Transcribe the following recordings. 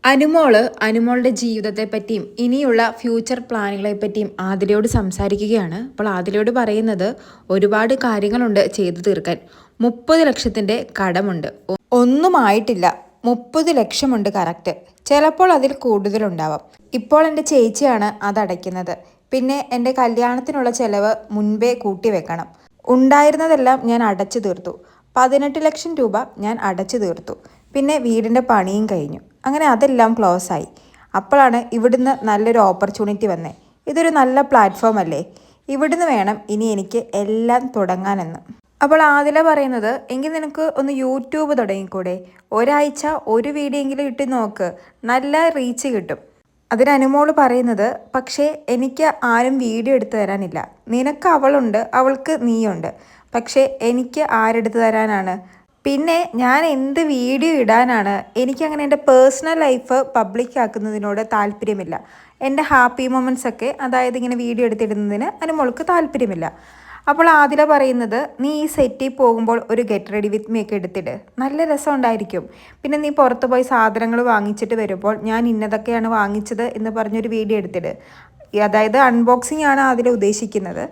അനുമോളുടെ ജീവിതത്തെ പറ്റിയും ഇനിയുള്ള ഫ്യൂച്ചർ പ്ലാനുകളെ പറ്റിയും ആതിരയോട് സംസാരിക്കുകയാണ്. അപ്പോൾ ആതിരയോട് പറയുന്നത് ഒരുപാട് കാര്യങ്ങളുണ്ട് ചെയ്തു തീർക്കാൻ. 30 ലക്ഷത്തിൻ്റെ കടമുണ്ട്, ഒന്നും ആയിട്ടില്ല. 30 ലക്ഷമുണ്ട് കറക്റ്റ്. ചിലപ്പോൾ അതിൽ കൂടുതലുണ്ടാവാം. ഇപ്പോൾ എൻ്റെ ചേച്ചിയാണ് അതടയ്ക്കുന്നത്. പിന്നെ എൻ്റെ കല്യാണത്തിനുള്ള ചിലവ് മുൻപേ കൂട്ടി വെക്കണം. ഉണ്ടായിരുന്നതെല്ലാം ഞാൻ അടച്ചു തീർത്തു. 18 ലക്ഷം രൂപ ഞാൻ അടച്ചു തീർത്തു. പിന്നെ വീടിൻ്റെ പണിയും കഴിഞ്ഞു. അങ്ങനെ അതെല്ലാം ക്ലോസ് ആയി. അപ്പോഴാണ് ഇവിടുന്ന് നല്ലൊരു ഓപ്പർച്യൂണിറ്റി വന്നേ. ഇതൊരു നല്ല പ്ലാറ്റ്ഫോം അല്ലേ, ഇവിടുന്ന് വേണം ഇനി എനിക്ക് എല്ലാം തുടങ്ങാനെന്ന്. അപ്പോൾ ആദില പറയുന്നത്, എങ്കിൽ നിനക്ക് ഒന്ന് യൂട്യൂബ് തുടങ്ങിക്കൂടെ? ഒരാഴ്ച ഒരു വീഡിയോ എങ്കിലും ഇട്ട് നോക്ക്, നല്ല റീച്ച് കിട്ടും. അതിന് അനുമോള് പറയുന്നത്, പക്ഷേ എനിക്ക് ആരും വീഡിയോ എടുത്തു തരാനില്ല. നിനക്ക് അവളുണ്ട്, അവൾക്ക് നീയുണ്ട്. പക്ഷേ എനിക്ക് ആരെടുത്ത് തരാനാണ്? പിന്നെ ഞാൻ എന്ത് വീഡിയോ ഇടാനാണ്? എനിക്കങ്ങനെ എൻ്റെ പേഴ്സണൽ ലൈഫ് പബ്ലിക് ആക്കുന്നതിനോട് താല്പര്യമില്ല. എൻ്റെ ഹാപ്പി മൊമെൻറ്റ്സ് ഒക്കെ, അതായത് ഇങ്ങനെ വീഡിയോ എടുത്തിടുന്നതിന് അനുമോൾക്ക് താല്പര്യമില്ല. അപ്പോൾ ആതില പറയുന്നത്, നീ ഈ സെറ്റിൽ പോകുമ്പോൾ ഒരു ഗെറ്റ് റെഡി വിത്ത് മീ ഒക്കെ എടുത്തിട്ട് നല്ല രസം ഉണ്ടായിരിക്കും. പിന്നെ നീ പുറത്ത് പോയി സാധനങ്ങൾ വാങ്ങിച്ചിട്ട് വരുമ്പോൾ ഞാൻ ഇന്നതൊക്കെയാണ് വാങ്ങിച്ചത് എന്ന് പറഞ്ഞൊരു വീഡിയോ എടുത്തിട്ട്, അതായത് അൺബോക്സിംഗ് ആണ് അതിൽ ഉദ്ദേശിക്കുന്നത്.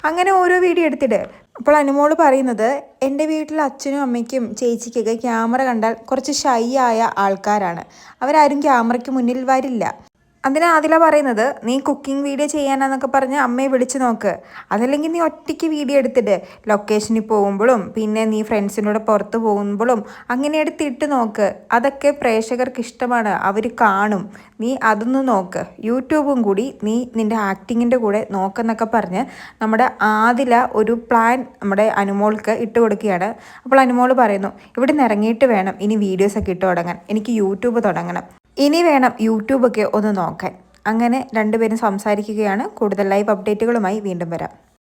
അങ്ങനെ ഓരോ വീഡിയോ എടുത്തിട്ട്. അപ്പോൾ അനുമോള് പറയുന്നത്, എൻ്റെ വീട്ടിൽ അച്ഛനും അമ്മയ്ക്കും ചേച്ചിക്കൊക്കെ ക്യാമറ കണ്ടാൽ കുറച്ച് ഷൈ ആയ ആൾക്കാരാണ്. അവരാരും ക്യാമറയ്ക്ക് മുന്നിൽ വരില്ല. അതിന് ആദില പറയുന്നത്, നീ കുക്കിംഗ് വീഡിയോ ചെയ്യാനാന്നൊക്കെ പറഞ്ഞ് അമ്മയെ വിളിച്ച് നോക്ക്. അതല്ലെങ്കിൽ നീ ഒറ്റയ്ക്ക് വീഡിയോ എടുത്തിട്ട് ലൊക്കേഷനിൽ പോകുമ്പോഴും പിന്നെ നീ ഫ്രണ്ട്സിനോട് പുറത്ത് പോകുമ്പോഴും അങ്ങനെ എടുത്തിട്ട് നോക്ക്. അതൊക്കെ പ്രേക്ഷകർക്ക് ഇഷ്ടമാണ്, അവർ കാണും. നീ അതൊന്ന് നോക്ക്. യൂട്യൂബും കൂടി നീ നിൻ്റെ ആക്ടിങ്ങിൻ്റെ കൂടെ നോക്കെന്നൊക്കെ പറഞ്ഞ് നമ്മുടെ ആദില ഒരു പ്ലാൻ നമ്മുടെ അനുമോൾക്ക് ഇട്ട് കൊടുക്കുകയാണ്. അപ്പോൾ അനുമോൾ പറയുന്നു, ഇവിടെ നിന്ന് ഇറങ്ങിയിട്ട് വേണം ഇനി വീഡിയോസൊക്കെ ഇട്ട് തുടങ്ങാൻ. എനിക്ക് യൂട്യൂബ് തുടങ്ങണം. ഇനി വേണം യൂട്യൂബൊക്കെ ഒന്ന് നോക്കാൻ. അങ്ങനെ രണ്ടുപേരും സംസാരിക്കുകയാണ്. കൂടുതൽ ലൈവ് അപ്ഡേറ്റുകളുമായി വീണ്ടും വരാം.